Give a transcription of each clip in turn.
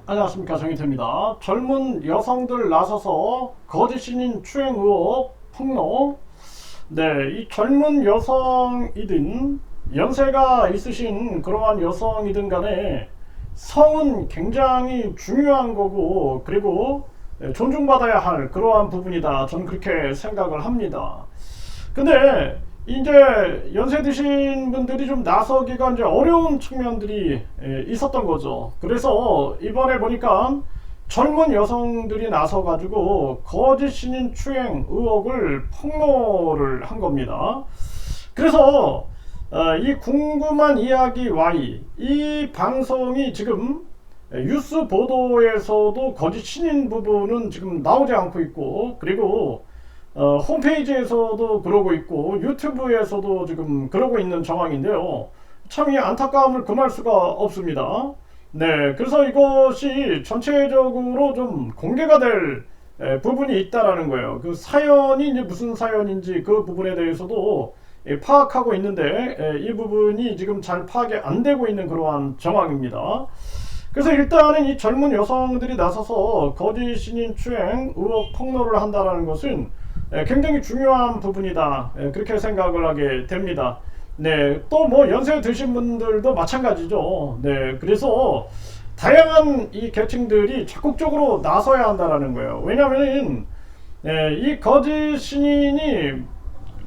안녕하십니까, 정희태입니다. 젊은 여성들 나서서 거짓 신인 추행 의혹 폭로. 네, 이 젊은 여성이든 연세가 있으신 그러한 여성이든 간에 성은 굉장히 중요한 거고, 그리고 존중받아야 할 그러한 부분이다, 저는 그렇게 생각을 합니다. 근데 이제 연세 드신 분들이 좀 나서기가 이제 어려운 측면들이 있었던 거죠. 그래서 이번에 보니까 젊은 여성들이 나서 가지고 거짓 신인 추행 의혹을 폭로를 한 겁니다. 그래서 이 궁금한 이야기 Y 이 방송이 지금 뉴스 보도에서도 거짓 신인 부분은 지금 나오지 않고 있고, 그리고 홈페이지에서도 그러고 있고 유튜브에서도 지금 그러고 있는 상황인데요. 참 이 안타까움을 금할 수가 없습니다. 네, 그래서 이것이 전체적으로 좀 공개가 될 부분이 있다라는 거예요. 그 사연이 이제 무슨 사연인지 그 부분에 대해서도 파악하고 있는데 이 부분이 지금 잘 파악이 안 되고 있는 그러한 정황입니다. 그래서 일단은 이 젊은 여성들이 나서서 거짓 신인 추행 의혹 폭로를 한다는 것은 굉장히 중요한 부분이다, 그렇게 생각을 하게 됩니다. 네, 또 뭐 연세 드신 분들도 마찬가지죠. 네, 그래서 다양한 이 계층들이 적극적으로 나서야 한다라는 거예요. 왜냐하면 이 거짓 신인이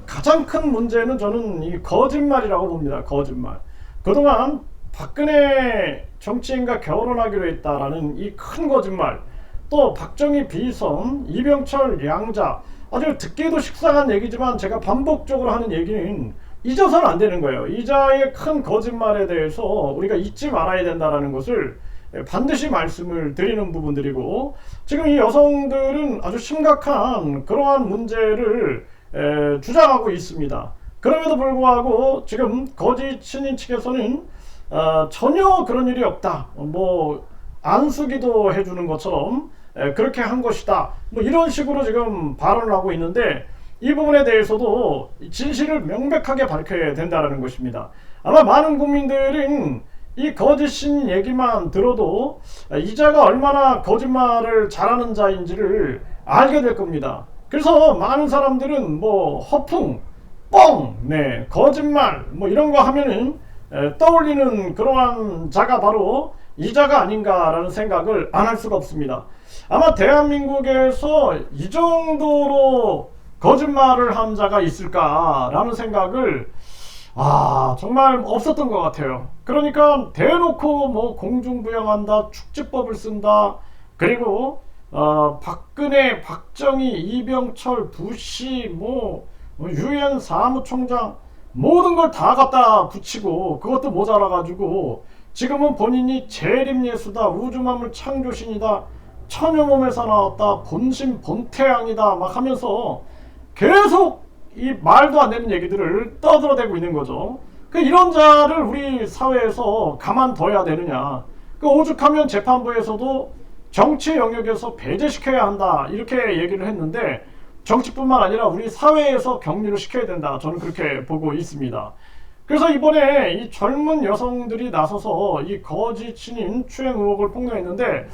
가장 큰 문제는 저는 이 거짓말이라고 봅니다. 거짓말. 그동안 박근혜 정치인과 결혼하기로 했다라는 이 큰 거짓말, 또 박정희 비선, 이병철 양자, 아주 듣기도 식상한 얘기지만 제가 반복적으로 하는 얘기는 잊어서는 안 되는 거예요. 이자의 큰 거짓말에 대해서 우리가 잊지 말아야 된다는 것을 반드시 말씀을 드리는 부분들이고, 지금 이 여성들은 아주 심각한 그러한 문제를 주장하고 있습니다. 그럼에도 불구하고 지금 거짓 신인 측에서는 전혀 그런 일이 없다, 뭐 안수기도 해주는 것처럼 그렇게 한 것이다, 뭐 이런 식으로 지금 발언을 하고 있는데, 이 부분에 대해서도 진실을 명백하게 밝혀야 된다는 것입니다. 아마 많은 국민들은 이 거짓 신인 얘기만 들어도 이자가 얼마나 거짓말을 잘하는 자인지를 알게 될 겁니다. 그래서 많은 사람들은 뭐 허풍, 뻥, 네, 거짓말 뭐 이런 거 하면은 떠올리는 그러한 자가 바로 이자가 아닌가라는 생각을 안 할 수가 없습니다. 아마 대한민국에서 이 정도로 거짓말을 한 자가 있을까라는 생각을 정말 없었던 것 같아요. 그러니까 대놓고 뭐 공중부양한다, 축지법을 쓴다, 그리고 박근혜, 박정희, 이병철, 부시, 뭐 유엔 사무총장 모든 걸 다 갖다 붙이고 그것도 모자라가지고 지금은 본인이 재림예수다, 우주만물 창조신이다, 천여몸에서 나왔다, 본심 본태양이다 막 하면서 계속 이 말도 안 되는 얘기들을 떠들어대고 있는 거죠. 이런 자를 우리 사회에서 가만둬야 되느냐. 오죽하면 재판부에서도 정치 영역에서 배제시켜야 한다, 이렇게 얘기를 했는데, 정치뿐만 아니라 우리 사회에서 격리를 시켜야 된다, 저는 그렇게 보고 있습니다. 그래서 이번에 이 젊은 여성들이 나서서 이 거짓 신인 추행 의혹을 폭로했는데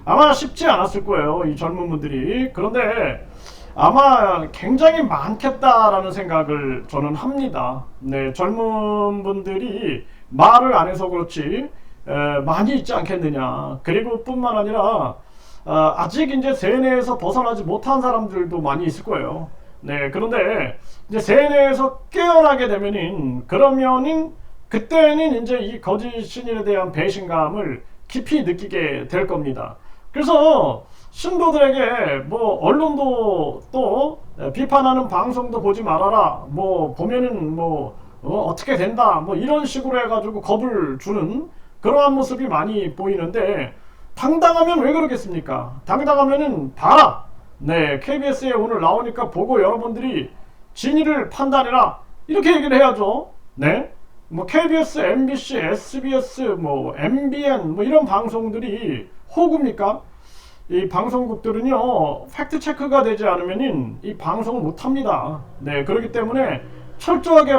아마 쉽지 않았을 거예요, 이 젊은 분들이. 그런데 아마 굉장히 많겠다라는 생각을 저는 합니다. 네, 젊은 분들이 말을 안 해서 그렇지 많이 있지 않겠느냐. 그리고 뿐만 아니라 아직 이제 세뇌에서 벗어나지 못한 사람들도 많이 있을 거예요. 네, 그런데 이제 세뇌에서 깨어나게 되면은, 그러면은 그때는 이제 이 거짓 신인에 대한 배신감을 깊이 느끼게 될 겁니다. 그래서 신도들에게 뭐 언론도 또 비판하는 방송도 보지 말아라, 뭐 보면은 뭐 어떻게 된다, 뭐 이런 식으로 해가지고 겁을 주는 그러한 모습이 많이 보이는데, 당당하면 왜 그러겠습니까? 당당하면은 봐라, 네, KBS에 오늘 나오니까 보고 여러분들이 진위를 판단해라, 이렇게 얘기를 해야죠. 네, 뭐 KBS, MBC, SBS, 뭐 MBN 뭐 이런 방송들이 호구입니까? 이 방송국들은요, 팩트 체크가 되지 않으면 이 방송을 못 합니다. 네, 그렇기 때문에 철저하게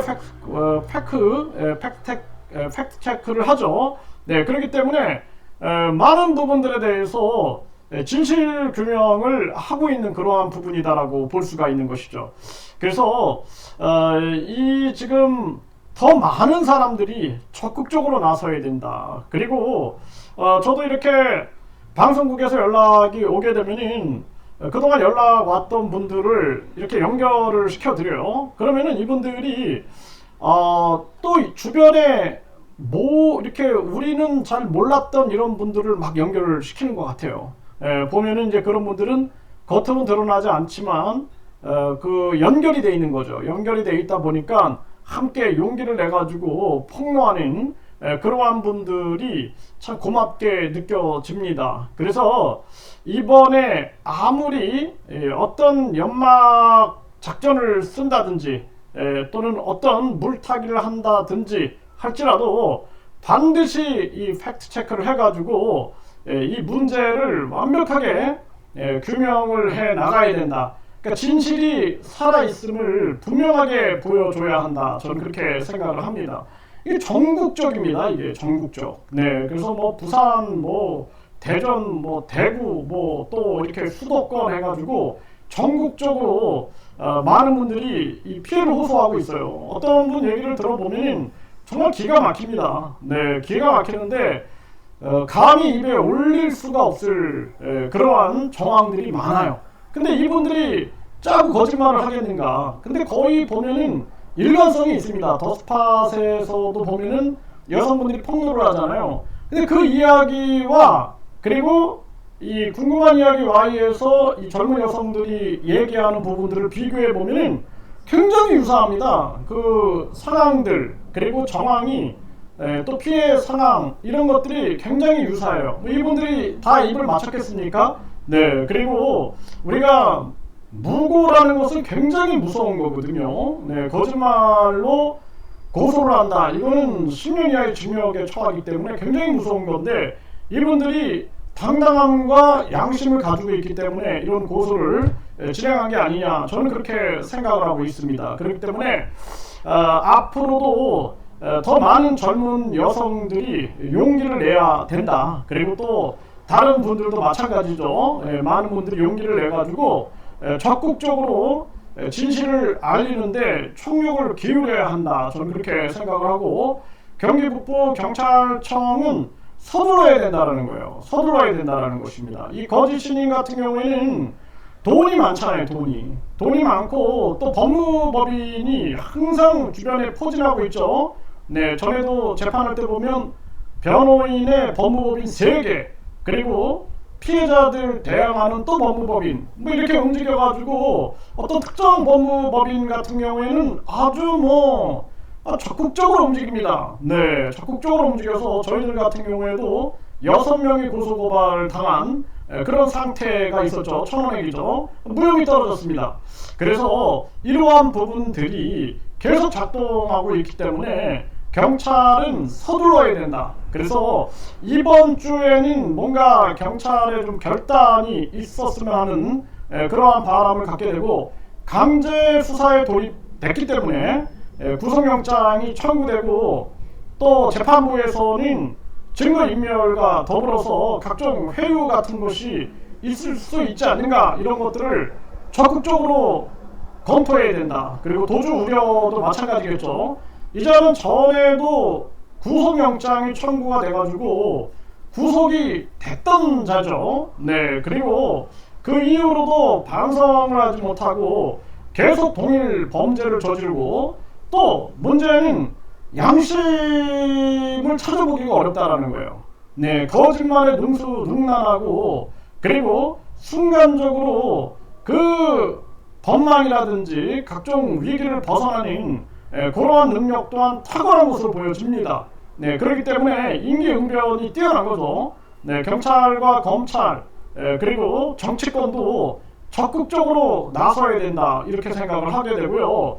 팩트 체크를 하죠. 네, 그렇기 때문에 많은 부분들에 대해서 진실 규명을 하고 있는 그러한 부분이다라고 볼 수가 있는 것이죠. 그래서 이 지금 더 많은 사람들이 적극적으로 나서야 된다. 그리고 저도 이렇게 방송국에서 연락이 오게 되면은 그동안 연락 왔던 분들을 이렇게 연결을 시켜드려요. 그러면은 이분들이 또 주변에 뭐 이렇게 우리는 잘 몰랐던 이런 분들을 막 연결을 시키는 것 같아요. 보면은 이제 그런 분들은 겉으로는 드러나지 않지만 그 연결이 돼 있는 거죠. 연결이 돼 있다 보니까 함께 용기를 내 가지고 폭로하는 그러한 분들이 참 고맙게 느껴집니다. 그래서 이번에 아무리 어떤 연막 작전을 쓴다든지 또는 어떤 물타기를 한다든지 할지라도 반드시 이 팩트 체크를 해가지고 이 문제를 완벽하게 규명을 해 나가야 된다. 그러니까 진실이 살아있음을 분명하게 보여줘야 한다. 저는 그렇게 생각을 합니다. 이게 전국적입니다. 이게 전국적. 네, 그래서 뭐 부산, 뭐 대전, 뭐 대구, 뭐 또 이렇게 수도권 해가지고 전국적으로 많은 분들이 이 피해를 호소하고 있어요. 어떤 분 얘기를 들어보면 정말 기가 막힙니다. 네, 기가 막히는데 감히 입에 올릴 수가 없을 그러한 정황들이 많아요. 근데 이분들이 짜고 거짓말을 하겠는가? 근데 거의 보면은 일관성이 있습니다. 더스팟에서도 보면은 여성분들이 폭로를 하잖아요. 근데 그 이야기와 그리고 이 궁금한 이야기 Y에서 이 젊은 여성들이 얘기하는 부분들을 비교해 보면은 굉장히 유사합니다. 그 상황들 그리고 정황이 또 피해 상황 이런 것들이 굉장히 유사해요. 이분들이 다 입을 맞췄겠습니까? 네, 그리고 우리가 무고라는 것은 굉장히 무서운 거거든요. 네, 거짓말로 고소를 한다. 이거는 10년 이하의 징역에 처하기 때문에 굉장히 무서운 건데 이분들이 당당함과 양심을 가지고 있기 때문에 이런 고소를 진행한 게 아니냐. 저는 그렇게 생각을 하고 있습니다. 그렇기 때문에 앞으로도 더 많은 젊은 여성들이 용기를 내야 된다. 그리고 또 다른 분들도 마찬가지죠. 많은 분들이 용기를 내가지고 적극적으로 진실을 알리는데 총력을 기울여야 한다. 저는 그렇게 생각을 하고 경기 북부 경찰청은 서둘러야 된다는 거예요. 서둘러야 된다는 것입니다. 이 거짓 신인 같은 경우에는 돈이 많잖아요. 돈이 많고 또 법무법인이 항상 주변에 포진하고 있죠. 네, 전에도 재판할 때 보면 변호인의 법무법인 3개 그리고 피해자들 대항하는 또 법무법인 뭐 이렇게 움직여가지고 어떤 특정 법무법인 같은 경우에는 아주 적극적으로 움직입니다. 네, 적극적으로 움직여서 저희들 같은 경우에도 6명이 고소고발 당한 그런 상태가 있었죠. 천원액이죠. 무혐의 떨어졌습니다. 그래서 이러한 부분들이 계속 작동하고 있기 때문에 경찰은 서둘러야 된다. 그래서 이번 주에는 뭔가 경찰에 좀 결단이 있었으면 하는 그러한 바람을 갖게 되고 강제 수사에 돌입됐기 때문에 구속영장이 청구되고 또 재판부에서는 증거인멸과 더불어서 각종 회유 같은 것이 있을 수 있지 않는가 이런 것들을 적극적으로 검토해야 된다. 그리고 도주 우려도 마찬가지겠죠. 이자는 전에도 구속영장이 청구가 돼가지고 구속이 됐던 자죠. 네, 그리고 그 이후로도 반성을 하지 못하고 계속 동일 범죄를 저지르고 또 문제는 양심을 찾아보기가 어렵다라는 거예요. 네, 거짓말에 능수능란하고 그리고 순간적으로 그 법망이라든지 각종 위기를 벗어나는 그러한 능력 또한 탁월한 것으로 보여집니다. 네, 그렇기 때문에 임기응변이 뛰어난 거죠. 네, 경찰과 검찰 그리고 정치권도 적극적으로 나서야 된다 이렇게 생각을 하게 되고요.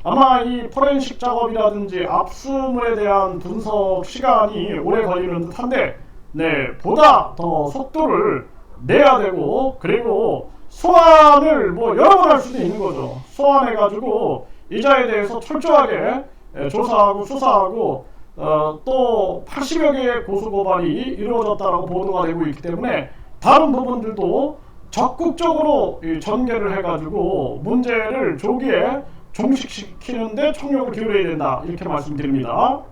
아마 이 포렌식 작업이라든지 압수물에 대한 분석 시간이 오래 걸리는 듯한데 네, 보다 더 속도를 내야 되고 그리고 소환을 여러 번 할 수도 있는 거죠. 소환해가지고 이자에 대해서 철저하게 조사하고 수사하고 또 80여 개의 고소고발이 이루어졌다고 보도가 되고 있기 때문에 다른 부분들도 적극적으로 전개를 해가지고 문제를 조기에 종식시키는데 총력을 기울여야 된다, 이렇게 말씀드립니다.